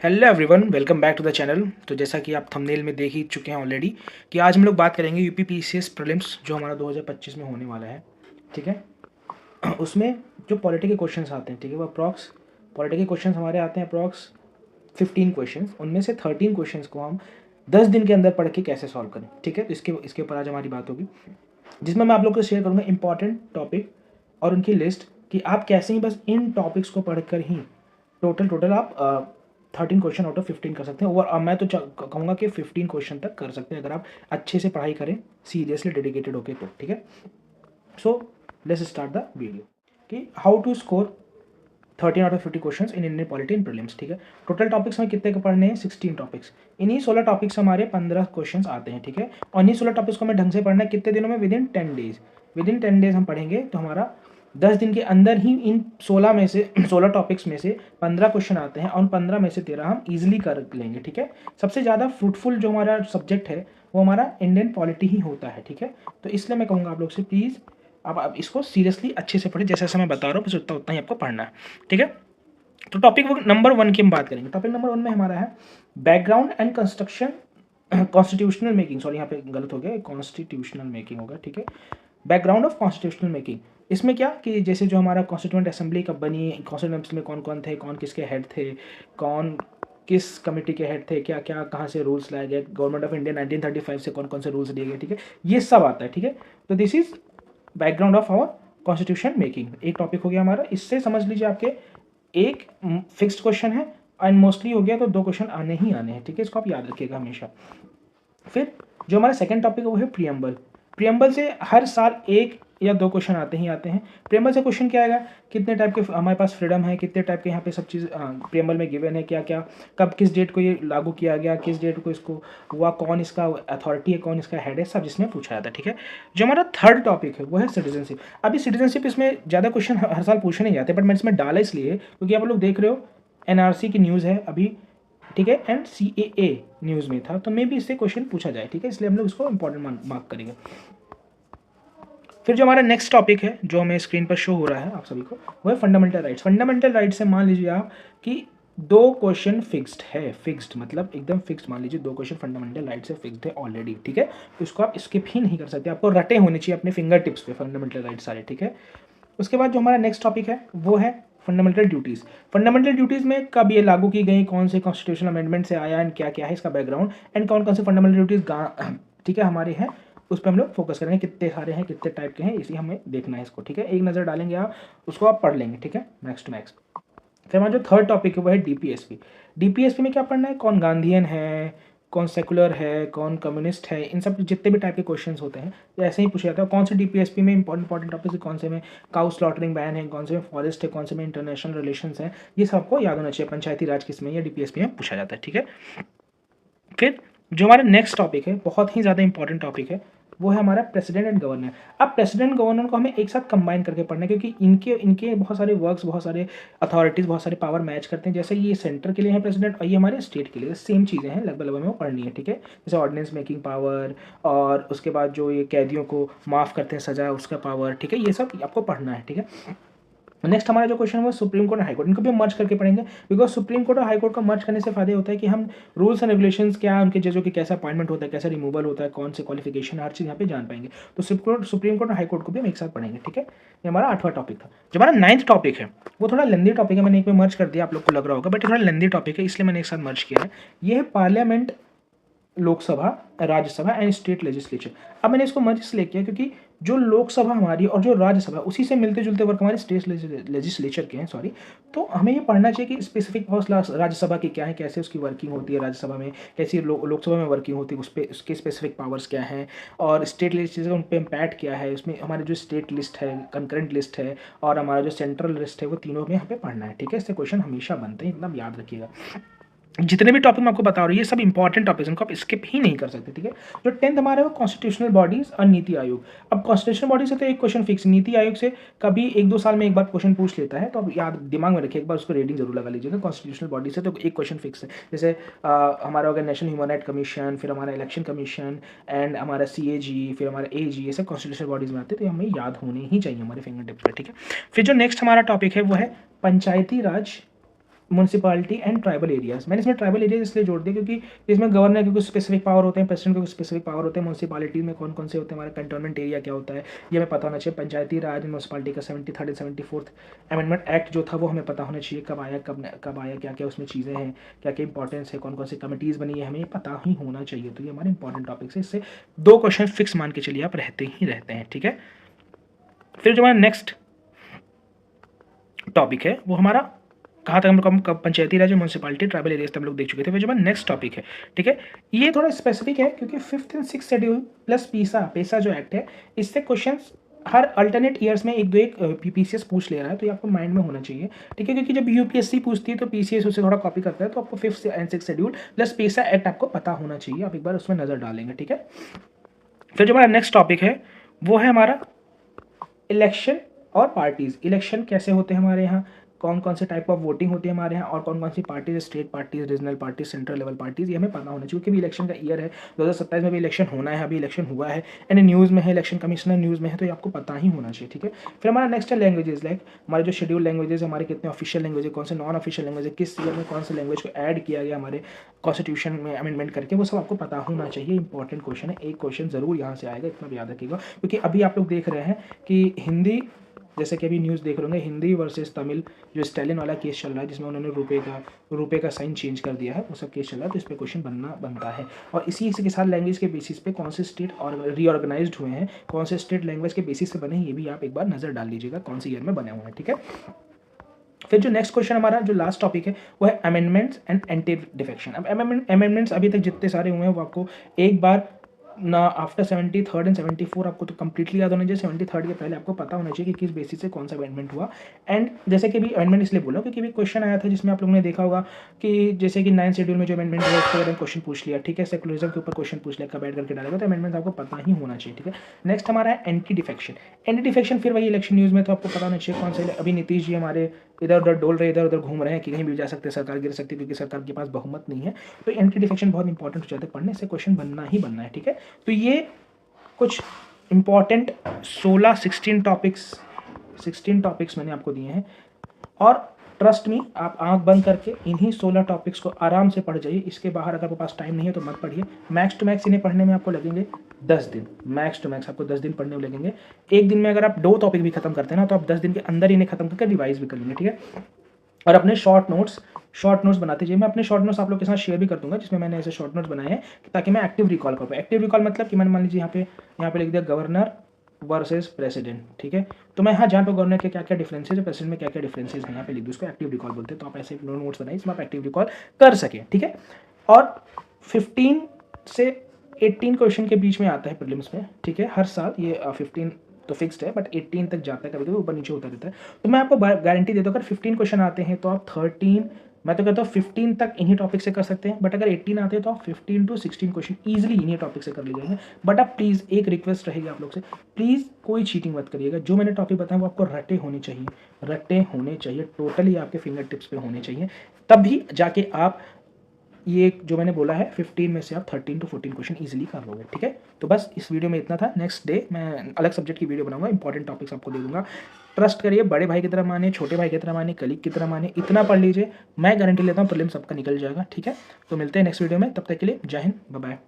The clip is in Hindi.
Hello everyone, welcome back to the channel. तो जैसा कि आप थंबनेल में देख ही चुके हैं ऑलरेडी कि आज हम लोग बात करेंगे यूपी पीसीएस प्रीलिम्स जो हमारा 2025 में होने वाला है। ठीक है। उसमें जो पॉलिटी के क्वेश्चंस आते हैं, ठीक है, वो अप्रॉक्स पॉलिटी के क्वेश्चंस हमारे आते हैं अप्रॉक्स 15 क्वेश्चंस। उनमें से 13 क्वेश्चंस को हम 10 दिन के अंदर पढ़ के कैसे सॉल्व करें। ठीक है, तो इसके ऊपर आज हमारी बात होगी, जिसमें मैं आप लोग को शेयर करूँगा इंपॉर्टेंट टॉपिक और उनकी लिस्ट कि आप कैसे ही बस इन टॉपिक्स को पढ़कर ही टोटल आप 13 क्वेश्चन आउट ऑफ 15 कर सकते हैं। और मैं तो कहूँगा कि 15 क्वेश्चन तक कर सकते हैं अगर आप अच्छे से पढ़ाई करें, सीरियसली डेडिकेटेड होके तो। ठीक है, so let's start the video कि how to score 13 out of 50 questions in Indian polity in prelims. ठीक है, टोटल टॉपिक्स में कितने के पढ़ने हैं? 16 टॉपिक्स। इन्हीं 16 टॉपिक्स हमारे 15 क्वेश्चंस आते हैं। ठीक है, और इन्हीं 16 टॉपिक्स को हमें ढंग से पढ़ना है कितने दिनों में? With in 10 days. With in 10 days हम पढ़ेंगे तो हमारा 10 दिन के अंदर ही इन 16 में से 16 टॉपिक्स में से 15 क्वेश्चन आते हैं और 15 में से 13 हम ईजिली कर लेंगे। ठीक है, सबसे ज़्यादा फ्रूटफुल जो हमारा सब्जेक्ट है वो हमारा इंडियन पॉलिटी ही होता है। ठीक है, तो इसलिए मैं कहूँगा आप लोग से प्लीज़ आप इसको सीरियसली अच्छे से पढ़ें, जैसे मैं बता रहा हूँ बस उतना ही आपको पढ़ना है। ठीक है, तो टॉपिक नंबर 1 की हम बात करेंगे। टॉपिक नंबर 1 में हमारा है background and construction constitutional making. Sorry, यहाँ पे गलत हो गया, कॉन्स्टिट्यूशनल मेकिंग होगा। ठीक है, बैकग्राउंड ऑफ कॉन्स्टिट्यूशनल मेकिंग। इसमें क्या कि जैसे जो हमारा कॉन्स्टिट्यूएंट असेंबली कब बनी, कॉन्स्टिट्यूएंट असेंबली में कौन कौन थे, कौन किसके हेड थे, कौन किस कमेटी के हेड थे, क्या क्या कहाँ से रूल्स लाए गए, गवर्नमेंट ऑफ इंडिया 1935 से कौन कौन से रूल्स दिए गए। ठीक है, ये सब आता है। ठीक है, तो this is background of our constitution making. एक टॉपिक हो गया हमारा। इससे समझ लीजिए आपके एक फिक्स्ड क्वेश्चन है एंड मोस्टली हो गया तो 2 क्वेश्चन आने ही आने हैं। ठीक है, इसको आप याद रखिएगा हमेशा। फिर जो हमारा सेकंड टॉपिक है वो है प्रियम्बल। प्रियम्बल से हर साल 1 या 2 क्वेश्चन आते ही आते हैं। प्रियम्बल से क्वेश्चन क्या आएगा? कितने टाइप के हमारे पास फ्रीडम है, कितने टाइप के यहाँ पे सब चीज़ प्रियम्बल में गिवन है, क्या क्या कब किस डेट को ये लागू किया गया, किस डेट को इसको हुआ, कौन इसका अथॉरिटी है, कौन इसका हेड है, सब जिसमें पूछा जाता है। ठीक है, जो हमारा थर्ड टॉपिक है वो है सिटीजनशिप। अभी सिटीजनशिप इसमें ज़्यादा क्वेश्चन हर साल पूछे नहीं जाते, बट मैं इसमें डाला इसलिए क्योंकि आप लोग देख रहे हो एनआरसी की न्यूज़ है अभी। ठीक है, एंड CAA न्यूज़ में था, तो मे भी इससे क्वेश्चन पूछा जाए। ठीक है, इसलिए हम लोग इसको इंपॉर्टेंट मार्क करेंगे। फिर जो हमारा नेक्स्ट टॉपिक है जो हमें स्क्रीन पर शो हो रहा है आप सभी को, वो है फंडामेंटल राइट्स। फंडामेंटल राइट्स से मान लीजिए आप कि 2 क्वेश्चन फिक्स्ड है। फिक्स्ड मतलब एकदम फिक्स्ड, मान लीजिए 2 क्वेश्चन फंडामेंटल राइट से फिक्स्ड है ऑलरेडी। ठीक है, तो इसको आप स्किप ही नहीं कर सकते, आपको रटे होने चाहिए अपने फिंगर टिप्स पे फंडामेंटल राइट सारे। ठीक है, उसके बाद जो हमारा नेक्स्ट टॉपिक है वो है फंडामेंटल ड्यूटीज़। फंडामेंटल ड्यूटीज़ में कब ये लागू की गई, कौन से कॉन्स्टिट्यूशनल अमेंडमेंट से आया एंड क्या क्या है इसका बैकग्राउंड, एंड कौन कौन से फंडामेंटल ड्यूटीज़ ठीक है हमारे हैं, उस पर हम लोग फोकस करेंगे। कितने सारे हैं, कितने टाइप के हैं, इसी हमें देखना है इसको। ठीक है, एक नज़र डालेंगे आप, उसको आप पढ़ लेंगे। ठीक है, नेक्स्ट मैक्स। फिर हमारा जो थर्ड टॉपिक है वो है DPSP। DPSP में क्या पढ़ना है? कौन गांधीयन है, कौन सेकुलर है, कौन कम्युनिस्ट है, इन सब जितने भी टाइप के क्वेश्चंस होते हैं ऐसे ही पूछा जाता है। कौन से DPSP में इंपॉर्टेंट टॉपिक्स, कौन से में काउ स्लॉटरिंग बैन है, कौन से में फॉरेस्ट है, कौन से में इंटरनेशनल रिलेशंस है, ये सबको याद होना चाहिए। पंचायती राज किस में या DPSP में पूछा जाता है। ठीक है, फिर जो हमारा नेक्स्ट टॉपिक है बहुत ही ज़्यादा इंपॉर्टेंट टॉपिक है, वो है हमारा प्रेसिडेंट एंड गवर्नर। अब प्रेसिडेंट गवर्नर को हमें एक साथ कंबाइन करके पढ़ना है क्योंकि इनके इनके बहुत सारे वर्क्स, बहुत सारे अथॉरिटीज़, बहुत सारे पावर मैच करते हैं। जैसे ये सेंटर के लिए है प्रेसिडेंट और ये हमारे स्टेट के लिए सेम चीज़ें हैं, लगभग लगभग हमें पढ़नी है। ठीक है, जैसे ऑर्डिनेंस मेकिंग पावर और उसके बाद जो ये कैदियों को माफ़ करते हैं सज़ा, उसका पावर। ठीक है, ये सब आपको पढ़ना है। ठीक है, नेक्स्ट हमारा जो क्वेश्चन है वो सुप्रीम कोर्ट और हाई कोर्ट, इनको भी हम मर्ज करके पढ़ेंगे बिकॉज सुप्रीम कोर्ट और हाई कोर्ट का मर्ज करने से फायदे होता है कि हम रूल्स एंड रेगुलेशंस क्या है उनके, जजों के कैसा अपॉइंटमेंट होता है, कैसा रिमूवल होता है, कौन से क्वालिफिकेशन, हर चीज़ यहाँ पे जान पाएंगे। तो सुप्रीम कोर्ट और हाई कोर्ट को भी हम एक साथ पढ़ेंगे। ठीक है, ये हमारा 8वां टॉपिक था। जो हमारा 9th टॉपिक है वो थोड़ा लेंदी टॉपिक है, मैंने एक में मर्ज कर दिया, आप लोग को लग रहा होगा, बट थोड़ा लेंदी टॉपिक है इसलिए मैंने एक साथ मर्ज किया है। ये है parliament, Lok Sabha, Rajya Sabha and state legislature. अब मैंने इसको मर्ज इसलिए किया क्योंकि जो लोकसभा हमारी और जो राज्यसभा उसी से मिलते जुलते वर्क हमारे स्टेट लेजिस्लेचर के हैं। सॉरी, तो हमें ये पढ़ना चाहिए कि स्पेसिफिक राज्यसभा की क्या है, कैसे उसकी वर्किंग होती है, राज्यसभा में कैसी लोकसभा में वर्किंग होती है, उस पर उसके स्पेसिफिक पावर्स क्या हैं, और स्टेट लेजिस्लेचर उन पर इम्पैक्ट क्या है, उसमें हमारे जो स्टेट लिस्ट है, कंकरेंट लिस्ट है और हमारा जो सेंट्रल लिस्ट है, वो तीनों में यहाँ पे पढ़ना है। ठीक है, इससे क्वेश्चन हमेशा बनते हैं, इतना याद रखिएगा। जितने भी टॉपिक मैं आपको बता रहा हूँ ये सब इंपॉर्टेंट टॉपिक्स, इनको आप स्किप ही नहीं कर सकते। ठीक है, जो 10th हमारा है वो कॉन्स्टिट्यूशनल बॉडीज और नीति आयोग। अब कॉन्स्टिट्यूशनल बॉडी से तो एक क्वेश्चन फिक्स, नीति आयोग से कभी 1-2 साल में एक बार क्वेश्चन पूछ लेता है, तो अब याद दिमाग में रखिए, एक बार उसको रेडिंग जरूर लगा लीजिएगा। कॉन्स्टिट्यूशनल बॉडी से तो एक क्वेश्चन फिक्स है, जैसे हमारा होगा नेशनल ह्यूमन राइट कमीशन, फिर हमारा इलेक्शन कमीशन एंड हमारा CAG, फिर हमारा AG, ये सब कॉन्स्टिट्यूशनल बॉडीज में आते हैं, तो हमें याद होने ही चाहिए हमारे फिंगर टिप्स पर। ठीक है, फिर जो नेक्स्ट हमारा टॉपिक है वो है पंचायती राज म्यूनसिपालिटी एंड ट्राइबल एरियाज। मैंने इसमें ट्राइबल एरियाज इसलिए जोड़ दिया क्योंकि इसमें गवर्नर के कुछ स्पेसिफिक पावर होते हैं, प्रेसिडेंट के कुछ स्पेसिफिक पावर होते हैं। म्यूनसिपालिटी में कौन कौन से होते हैं, हमारा कंटोनमेंट एरिया क्या होता है ये हमें पता होना चाहिए। पंचायती राज म्यूनसिपालिटी का 73rd and 74th amendment act जो था वो हमें पता होना चाहिए, कब आया, क्या क्या उसमें चीज़ें हैं, क्या क्या इंपॉर्टेंस है, कौन कौन सी कमिटीज़ बनी है, हमें ये पता ही होना चाहिए। तो ये हमारे इंपॉर्टेंट टॉपिक्स है, इससे 2 क्वेश्चन फिक्स मान के चलिए आप रहते ही रहते हैं, ठीक है। फिर जो हमारा नेक्स्ट टॉपिक है वो हमारा कहाँ तक हम लोग पंचायती राज म्यूनसिपालिटी ट्राइबल एरियाज तक हम लोग देख चुके थे। वो जो हमारा नेक्स्ट टॉपिक है, ठीक है, ये थोड़ा स्पेसिफिक है क्योंकि 5th and 6th schedule plus पेसा जो एक्ट है, इससे क्वेश्चन हर अल्टरनेट ईयर्स में एक पीसीएस पूछ ले रहा है, तो ये आपको माइंड में होना चाहिए, ठीक है। क्योंकि जब यूपीएससी पूछती है तो पीसीएस उससे थोड़ा कॉपी करता है, तो आपको 5th and 6th schedule plus PESA act आपको पता होना चाहिए, आप एक बार उसमें नजर डालेंगे, ठीक है। फिर जो हमारा नेक्स्ट टॉपिक है वो है हमारा इलेक्शन और पार्टीज। इलेक्शन कैसे होते हैं हमारे यहाँ, कौन कौन से टाइप ऑफ वोटिंग होती है हमारे यहाँ, और कौन कौन सी parties, state parties, regional parties, central level parties, ये हमें पता होना चाहिए। क्योंकि भी इलेक्शन का ईयर है, 2027 में भी इलेक्शन होना है, अभी इलेक्शन हुआ है एंड न्यूज़ में है, इलेक्शन कमिश्नर न्यूज़ में है, तो ये आपको पता ही होना चाहिए, ठीक है। फिर हमारा नेक्स्ट है लैंग्वेजेस, लाइक हमारे जो शेड्यूल लैंग्वेजेस हमारे कितने ऑफिशियल लैंग्वेज है, कौन से नॉन ऑफिशियल लैंग्वेज है, किस ईयर में कौन से लैंग्वेज को ऐड किया गया हमारे कॉन्स्टिट्यूशन में अमेंडमेंट करके, वो सब आपको पता होना चाहिए। इंपॉर्टेंट क्वेश्चन है, एक क्वेश्चन जरूर यहाँ से आएगा, इतना भी याद रखिएगा। क्योंकि अभी आप लोग देख रहे हैं कि हिंदी, जैसे कि अभी न्यूज़ देख रहे होंगे, हिंदी वर्सेस तमिल जो स्टैलिन वाला केस चल रहा है, जिसमें उन्होंने रुपए का साइन चेंज कर दिया है, वो सब केस चल रहा है, तो इस पर क्वेश्चन बनता है। और इसी के साथ लैंग्वेज के बेसिस पे कौन से स्टेट और रीऑर्गेनाइज्ड हुए हैं, कौन से स्टेट लैंग्वेज के बेसिस पे बने हैं, ये भी आप एक बार नजर डाल लीजिएगा कौन से ईयर में बने हुए हैं, ठीक है। फिर जो नेक्स्ट क्वेश्चन हमारा जो लास्ट टॉपिक है वो है अमेंडमेंट्स एंड एंटी डिफेक्शन। अब अमेंडमेंट्स अभी तक जितने सारे हुए हैं वो आपको एक बार ना आफ्टर 73rd एंड 74 आपको तो कंप्लीटली याद होना चाहिए। 73rd के पहले आपको पता होना चाहिए कि किस बेसिस से कौन सा अमेंडमेंट हुआ। एंड जैसे कि भी अमेंडमेंट इसलिए बोला क्योंकि भी क्वेश्चन आया था जिसमें आप लोगों ने देखा होगा कि जैसे कि 9th शेड्यूल में जो अमेंडमेंट हुआ उसके बारे में क्वेश्चन पूछ लिया, ठीक है। सेकुलरिज्म के ऊपर क्वेश्चन पूछ लिया, कब ऐड करके डालेगा, तो अमेंडमेंट आपको पता ही होना चाहिए, ठीक है। नेक्स्ट हमारा है एंटी डिफेक्शन। एंटी डिफेक्शन फिर वही इलेक्शन न्यूज़ में, तो आपको पता होना चाहिए कौन सा। अभी नीतीश जी हमारे इधर उधर डोल रहे, इधर उधर घूम रहे हैं कि कहीं भी जा सकते हैं, सरकार गिर सकती है क्योंकि सरकार के पास बहुमत नहीं है। तो एंटी डिफेक्शन बहुत इंपॉर्टेंट हो जाता है, पढ़ने से क्वेश्चन बनना ही बनना है, ठीक है। तो ये कुछ इंपॉर्टेंट 16 टॉपिक्स मैंने आपको दिए हैं, और ट्रस्ट मी आप आंख बंद करके इन्हीं 16 टॉपिक्स को आराम से पढ़ जाइए। इसके बाहर अगर आपके पास टाइम नहीं है तो मत पढ़िए। मैक्स टू मैक्स इन्हें पढ़ने में आपको लगेंगे 10 दिन, मैक्स टू मैक्स आपको 10 दिन पढ़ने में लगेंगे। एक दिन में अगर आप 2 टॉपिक भी खत्म करते हैं ना, तो आप 10 दिन के अंदर इन्हें खत्म करके रिवाइज भी कर लेंगे, ठीक है। और अपने शॉर्ट नोट्स बनाते जाइए। मैं अपने शॉर्ट नोट्स आप लोग के साथ शेयर भी कर दूंगा, जिसमें मैंने ऐसे शॉर्ट नोट्स बनाए हैं ताकि मैं एक्टिव रिकॉल कर पाऊँ। एक्टिव रिकॉल मतलब कि मैंने मान लीजिए यहाँ पे लिख दिया गवर्नर वर्सेस प्रेसिडेंट, ठीक है। तो मैं यहाँ जहाँ पे गवर्नर के क्या क्या डिफरेंसेज है, प्रेसिडेंट में क्या क्या डिफरेंसेज है, यहाँ पे लिख दूँ, उसको एक्टिव रिकॉल बोलते हैं। तो आप ऐसे नोट्स बनाइए इसमें आप एक्टिव रिकॉल कर सकें, ठीक है। और 15 से 18 क्वेश्चन के बीच में आता है प्रीलिम्स में, ठीक है। हर साल ये 15 तो फिक्स्ड है, बट 18 तक जाता है, कभी कभी ऊपर नीचे होता रहता है। तो मैं आपको गारंटी देता हूँ अगर 15 क्वेश्चन आते हैं तो आप 13, मैं तो कहता हूँ 15 तक इन्हीं टॉपिक से कर सकते हैं। बट अगर 18 आते हैं तो आप 15 to 16 क्वेश्चन ईजिली इन्हीं टॉपिक से कर ले जाएंगे। बट आप प्लीज़, एक रिक्वेस्ट रहेगी आप लोग से, प्लीज़ कोई चीटिंग मत करिएगा। जो मैंने टॉपिक बताया वो आपको रटे होने चाहिए, टोटली आपके फिंगर टिप्स पे होने चाहिए, तभी जाके आप ये जो मैंने बोला है 15 में से आप 13 to 14 क्वेश्चन इजीली कर लोगे, ठीक है। तो बस इस वीडियो में इतना था। नेक्स्ट डे मैं अलग सब्जेक्ट की वीडियो बनाऊंगा, इंपॉर्टेंट टॉपिक्स आपको दे दूंगा। ट्रस्ट करिए, बड़े भाई की तरह माने, छोटे भाई की तरह माने, कलीग की तरह माने, इतना पढ़ लीजिए, मैं गारंटी लेता हूँ प्रीलिम्स सबका निकल जाएगा, ठीक है। तो मिलते हैं नेक्स्ट वीडियो में, तब तक के लिए जय हिंद, बाय बाय।